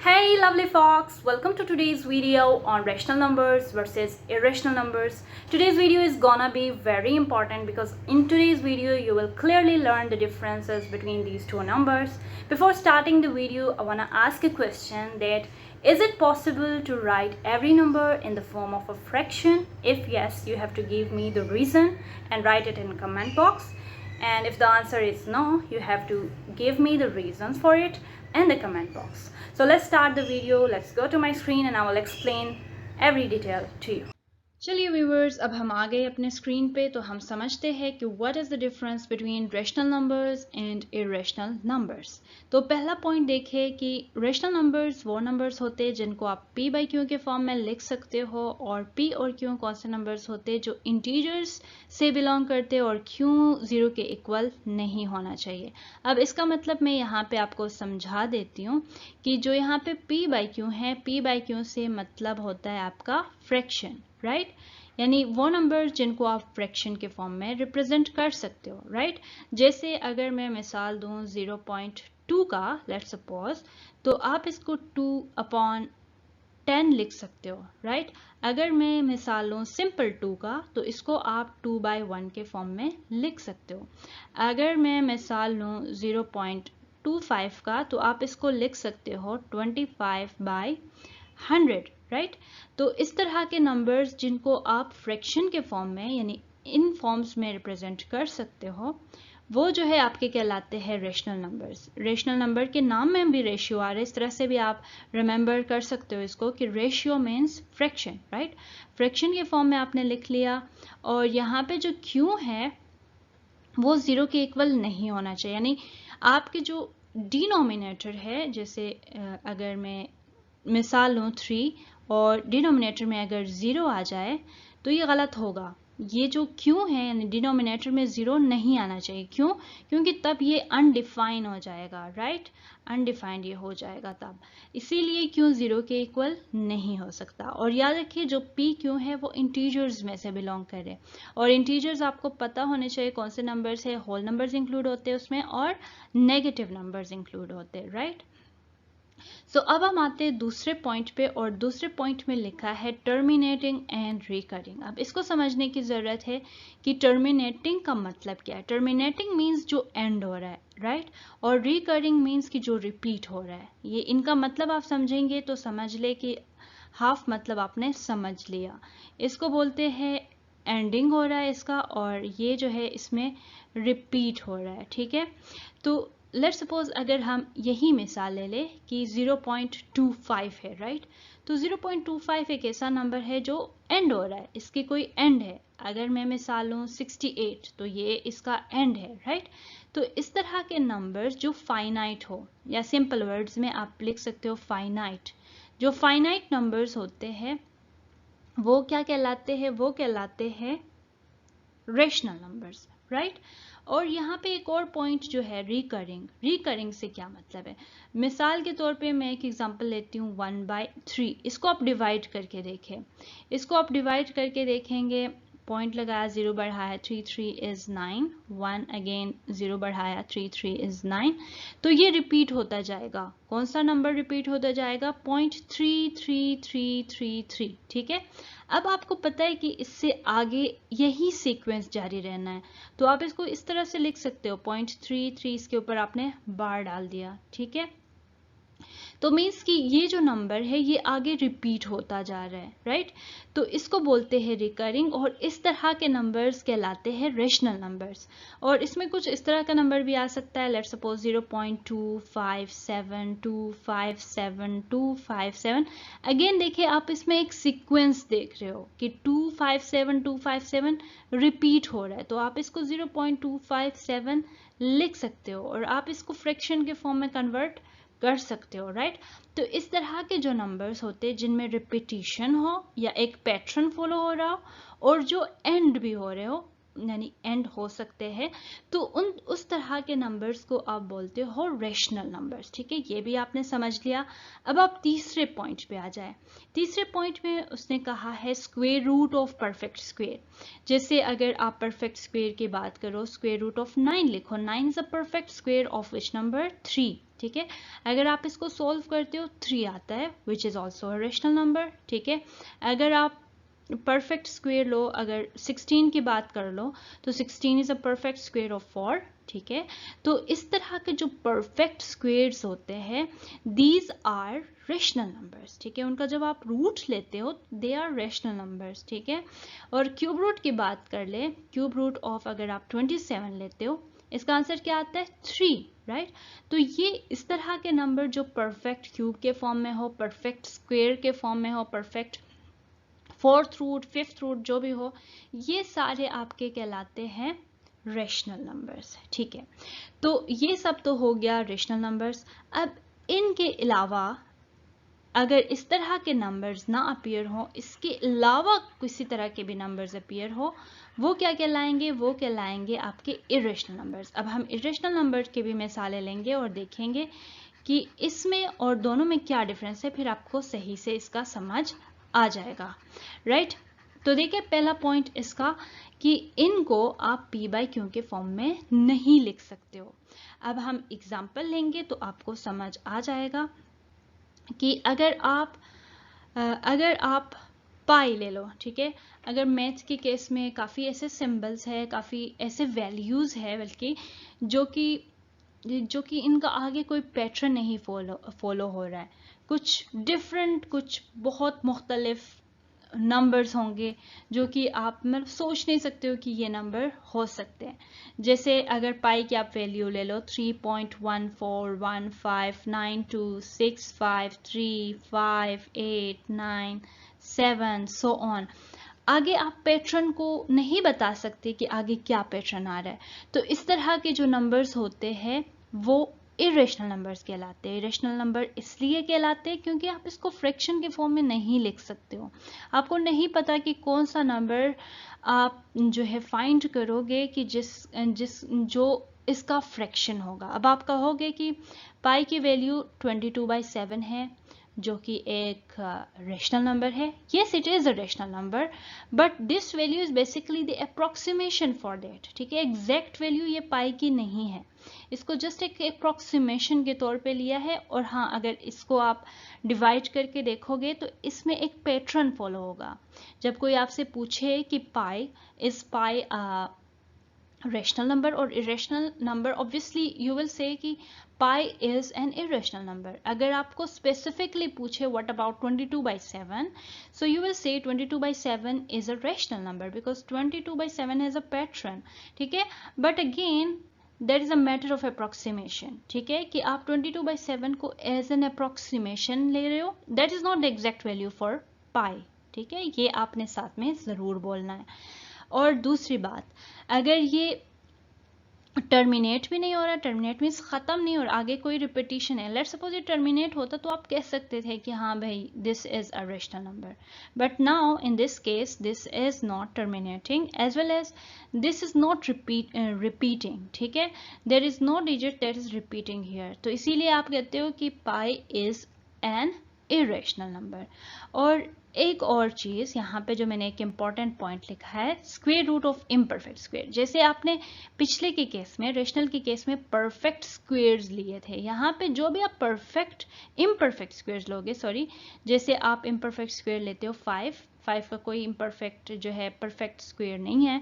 Hey lovely fox, welcome to today's video on rational numbers versus irrational numbers. Today's video is gonna be very important because in today's video you will clearly learn the differences between these two numbers. Before starting the video, I wanna ask a question that is it possible to write every number in the form of a fraction? If yes, you have to give me the reason and write it in the comment box. And if the answer is no, you have to give me the reasons for it in the comment box. So let's start the video. Let's go to my screen and I will explain every detail to you. चलिए viewers, अब हम आ गए अपने screen पे, तो हम समझते हैं कि what is the difference between rational numbers and irrational numbers. तो पहला पॉइंट देखें कि रेशनल नंबर्स वो नंबर्स होते हैं जिनको आप p बाई क्यू के फॉर्म में लिख सकते हो, और p और q कौन से नंबर्स होते हैं जो इंटीजर्स से बिलोंग करते हैं और q 0 के इक्वल नहीं होना चाहिए। अब इसका मतलब मैं यहाँ पे आपको समझा देती हूँ कि जो यहाँ पे p बाई क्यू है, p बाई क्यू से मतलब होता है आपका फ्रैक्शन, राइट? यानी वो नंबर जिनको आप फ्रैक्शन के फॉर्म में रिप्रेजेंट कर सकते हो, राइट? जैसे अगर मैं मिसाल दूं 0.2 का, लेट्स सपोज, तो आप इसको 2/10 लिख सकते हो, राइट? अगर मैं मिसाल लूं सिंपल 2 का, तो इसको आप 2/1 के फॉर्म में लिख सकते हो। अगर मैं मिसाल लूं 0.25 का, तो आप इसको लिख सकते हो 25/100, राइट? तो इस तरह के नंबर्स जिनको आप फ्रैक्शन के फॉर्म में यानी इन फॉर्म्स में रिप्रेजेंट कर सकते हो, वो जो है आपके कहलाते हैं रेशनल नंबर्स। रेशनल नंबर के नाम में भी रेशियो आ रहा है, इस तरह से भी आप रिमेंबर कर सकते हो इसको कि ratio means fraction, right? Fraction के फॉर्म में आपने लिख लिया, और यहाँ पे जो क्यू है वो 0 के इक्वल नहीं होना चाहिए। यानी आपके जो डिनोमिनेटर है, जैसे अगर मैं मिसाल लूँ 3 और डिनोमिनेटर में अगर 0 आ जाए तो ये गलत होगा। ये जो क्यों है यानी डिनोमिनेटर में 0 नहीं आना चाहिए। क्यों? क्योंकि तब ये अनडिफाइन हो जाएगा, राइट? अनडिफाइंड ये हो जाएगा तब, इसीलिए क्यों 0 के इक्वल नहीं हो सकता। और याद रखिए जो p क्यों है वो इंटीजर्स में से बिलोंग करे, और इंटीजर्स आपको पता होने चाहिए कौन से नंबर्स है। होल नंबर्स इंक्लूड होते हैं उसमें और नेगेटिव नंबर्स इंक्लूड होते हैं, राइट? सो अब हम आते हैं दूसरे पॉइंट पे, और दूसरे पॉइंट में लिखा है टर्मिनेटिंग एंड रिकरिंग। अब इसको समझने की ज़रूरत है कि टर्मिनेटिंग का मतलब क्या है। टर्मिनेटिंग मीन्स जो एंड हो रहा है, राइट? और रिकरिंग मीन्स कि जो रिपीट हो रहा है। ये इनका मतलब आप समझेंगे तो समझ ले कि हाफ मतलब आपने समझ लिया। इसको बोलते हैं एंडिंग हो रहा है इसका, और ये जो है इसमें रिपीट हो रहा है, ठीक है? तो लेट्स सपोज अगर हम यही मिसाल ले लें कि 0.25 है, राइट? तो 0.25 एक ऐसा नंबर है जो एंड हो रहा है, इसकी कोई एंड है। अगर मैं मिसाल लूँ 68, तो ये इसका एंड है, राइट? तो इस तरह के नंबर्स जो फाइनाइट हो, या सिंपल वर्ड्स में आप लिख सकते हो फाइनाइट। जो फाइनाइट नंबर्स होते हैं वो क्या कहलाते हैं? वो कहलाते हैं रेशनल नंबर्स, राइट? और यहाँ पे एक और पॉइंट जो है रिकरिंग। रिकरिंग से क्या मतलब है? मिसाल के तौर पे मैं एक एग्जांपल लेती हूँ 1/3। इसको आप डिवाइड करके देखें, इसको आप डिवाइड करके देखेंगे, पॉइंट लगाया, 0 बढ़ाया 3 3 इज 9, 1 अगेन 0 बढ़ाया 3 3 इज 9। तो ये रिपीट होता जाएगा। कौन सा नंबर रिपीट होता जाएगा? 0.33333, ठीक है? अब आपको पता है कि इससे आगे यही सीक्वेंस जारी रहना है, तो आप इसको इस तरह से लिख सकते हो, 0.33 इसके ऊपर आपने बार डाल दिया, ठीक है? तो मीन्स कि ये जो नंबर है ये आगे रिपीट होता जा रहा है, राइट? तो इसको बोलते हैं रिकरिंग, और इस तरह के नंबर्स कहलाते हैं रेशनल नंबर्स। और इसमें कुछ इस तरह का नंबर भी आ सकता है, लेट्स सपोज 0.257257 अगेन देखिए, आप इसमें एक सीक्वेंस देख रहे हो कि 257 रिपीट हो रहा है, तो आप इसको 0.257 लिख सकते हो, और आप इसको फ्रैक्शन के फॉर्म में कन्वर्ट कर सकते हो, राइट? तो इस तरह के जो नंबर्स होते हैं जिनमें रिपीटिशन हो या एक पैटर्न फॉलो हो रहा हो, और जो एंड भी हो रहे हो, यानी एंड हो सकते हैं, तो उस तरह के नंबर्स को आप बोलते हो रेशनल नंबर्स, ठीक है? ये भी आपने समझ लिया। अब आप तीसरे पॉइंट पे आ जाए। तीसरे पॉइंट में उसने कहा है square root of perfect square. जैसे अगर आप परफेक्ट स्क्वायर की बात करो, स्क्वायर रूट ऑफ 9 लिखो, 9 is a perfect square of which number? 3, ठीक है। अगर आप इसको सोल्व करते हो 3 आता है which is also a rational number, ठीक है। अगर आप परफेक्ट स्क्वेयर लो, अगर 16 की बात कर लो तो 16 is a perfect square of 4, ठीक है। तो इस तरह के जो परफेक्ट स्क्वेयर्स होते हैं दीज आर रेशनल नंबर्स, ठीक है। उनका जब आप रूट लेते हो दे आर रेशनल नंबर्स, ठीक है। और क्यूब रूट की बात कर ले, क्यूब रूट ऑफ अगर आप 27 लेते हो इसका आंसर क्या आता है 3, राइट। तो ये इस तरह के नंबर जो परफेक्ट क्यूब के फॉर्म में हो, परफेक्ट स्क्वेयर के फॉर्म में हो, perfect fourth root, fifth root जो भी हो, ये सारे आपके कहलाते हैं रेशनल नंबर्स, ठीक है। तो ये सब तो हो गया रेशनल नंबर्स। अब इनके अलावा अगर इस तरह के नंबर्स ना अपीयर हो, इसके अलावा किसी तरह के भी नंबर्स अपीयर हो, वो क्या कहलाएंगे, वो कहलाएंगे आपके इरेशनल नंबर्स। अब हम इरेशनल नंबर्स के भी मिसालें लेंगे और देखेंगे कि इसमें और दोनों में क्या डिफरेंस है, फिर आपको सही से इसका समझ आ जाएगा, राइट। तो देखिए पहला पॉइंट इसका कि इनको आप p बाई क्यू के फॉर्म में नहीं लिख सकते हो। अब हम एग्जाम्पल लेंगे तो आपको समझ आ जाएगा कि अगर आप पाई ले लो, ठीक है। अगर मैथ्स के केस में काफ़ी ऐसे सिंबल्स है, काफ़ी ऐसे वैल्यूज़ है बल्कि जो कि इनका आगे कोई पैटर्न नहीं फॉलो हो रहा है, कुछ डिफरेंट, कुछ बहुत मुख्तलिफ नंबर्स होंगे जो कि आप मतलब सोच नहीं सकते हो कि ये नंबर हो सकते हैं। जैसे अगर पाई की आप वैल्यू ले लो 3.14159265353897 सो ऑन, आगे आप पैटर्न को नहीं बता सकते कि आगे क्या पैटर्न आ रहा है। तो इस तरह के जो नंबर्स होते हैं वो इरेशनल नंबर्स कहलाते हैं। इरेशनल नंबर इसलिए कहलाते हैं क्योंकि आप इसको फ्रैक्शन के फॉर्म में नहीं लिख सकते हो। आपको नहीं पता कि कौन सा नंबर आप जो है फाइंड करोगे कि जो इसका फ्रैक्शन होगा। अब आप कहोगे कि पाई की वैल्यू 22/7 है जो कि एक रेशनल नंबर है। Yes it is a rational number but this value is basically the approximation for that, ठीक है। एग्जैक्ट वैल्यू ये पाई की नहीं है, इसको जस्ट एक अप्रोक्सीमेशन के तौर पे लिया है। और हाँ, अगर इसको आप डिवाइड करके देखोगे तो इसमें एक पैटर्न फॉलो होगा। जब कोई आपसे पूछे कि पाई रेशनल नंबर और irrational number, obviously you will say कि pi is an irrational number. अगर आपको स्पेसिफिकली पूछे what about 22/7, so you will say 22/7 is a rational number because 22/7 has a pattern, ठीक है। But again there is a matter of approximation, ठीक है, कि आप 22/7 को एज एन अप्रोक्सीमेशन ले रहे हो, that is not the exact value for pi, ठीक है। ये आपने साथ में जरूर बोलना है। और दूसरी बात, अगर ये टर्मिनेट भी नहीं हो रहा, टर्मिनेट मीन्स खत्म नहीं हो रहा, आगे कोई रिपीटिशन है, लेट्स सपोज ये टर्मिनेट होता तो आप कह सकते थे कि हाँ भाई this is a rational number. But now in this case this is not terminating as well as this is not repeating, ठीक है। There is no digit that is repeating here, तो इसीलिए आप कहते हो कि pi is an irrational number. और एक और चीज यहाँ पे जो मैंने एक इंपॉर्टेंट पॉइंट लिखा है, square root of imperfect square. जैसे आपने पिछले के केस में, रेशनल के केस में परफेक्ट स्क्वायर्स लिए थे, यहाँ पे जो भी आप इम्परफेक्ट स्क्वायर्स लोगे, सॉरी, जैसे आप इम्परफेक्ट स्क्वायर लेते हो 5 का कोई इम्परफेक्ट जो है परफेक्ट स्क्वायर नहीं है।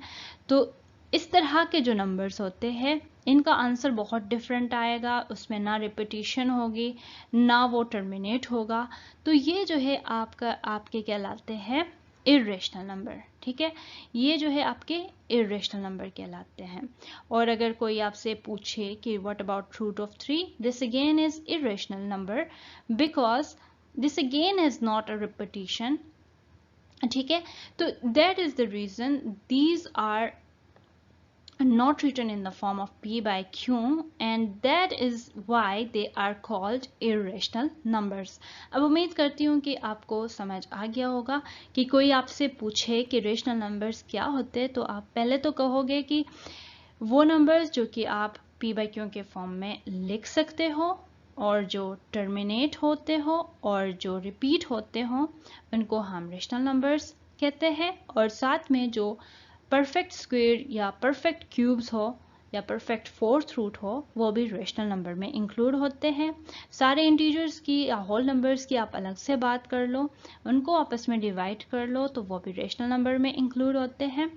तो इस तरह के जो नंबर्स होते हैं इनका आंसर बहुत डिफरेंट आएगा, उसमें ना रिपीटिशन होगी ना वो टर्मिनेट होगा। तो ये जो है आपके कहलाते हैं इरेशनल नंबर, ठीक है। ये जो है आपके इरेशनल नंबर कहलाते हैं। और अगर कोई आपसे पूछे कि what about root of 3, this again is irrational number because this again is not a repetition, ठीक है। तो that is the reason these are not written in the form of p by q and that is why they are called irrational numbers। अब उम्मीद करती हूँ कि आपको समझ आ गया होगा कि कोई आपसे पूछे कि रेशनल नंबर्स क्या होते हैं तो आप पहले तो कहोगे कि वो नंबर्स जो कि आप p by q के फॉर्म में लिख सकते हो और जो टर्मिनेट होते हो और जो रिपीट होते हो उनको हम रेशनल नंबर्स कहते हैं। और साथ में जो परफेक्ट स्क्वायर या परफेक्ट क्यूब्स हो या परफेक्ट फोर्थ रूट हो वो भी रेशनल नंबर में इंक्लूड होते हैं। सारे इंटीजर्स की या होल नंबर्स की आप अलग से बात कर लो, उनको आपस में डिवाइड कर लो तो वो भी रेशनल नंबर में इंक्लूड होते हैं।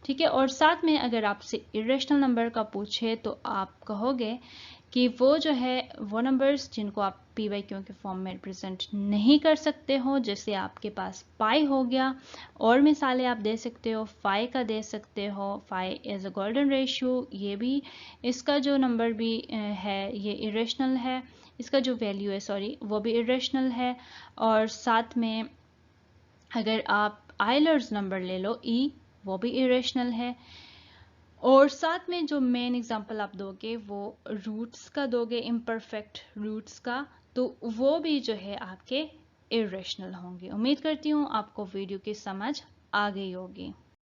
ठीक है, और साथ में अगर आपसे इरेशनल नंबर का पूछे तो आप कहोगे कि वो जो है वो नंबर्स जिनको आप पी वाई क्यू के फॉर्म में रिप्रेजेंट नहीं कर सकते हो, जैसे आपके पास पाई हो गया, और मिसालें आप दे सकते हो, फाई का दे सकते हो, phi as a golden ratio, ये भी इसका जो नंबर भी है ये इरेशनल है, इसका जो वैल्यू है सॉरी वो भी इरेशनल है। और साथ में अगर आप आइलर्स नंबर ले लो ई, वो भी इरेशनल है। और साथ में जो मेन एग्जांपल आप दोगे वो रूट्स का दोगे, इम्परफेक्ट रूट्स का, तो वो भी जो है आपके इरेशनल होंगे। उम्मीद करती हूँ आपको वीडियो की समझ आ गई होगी।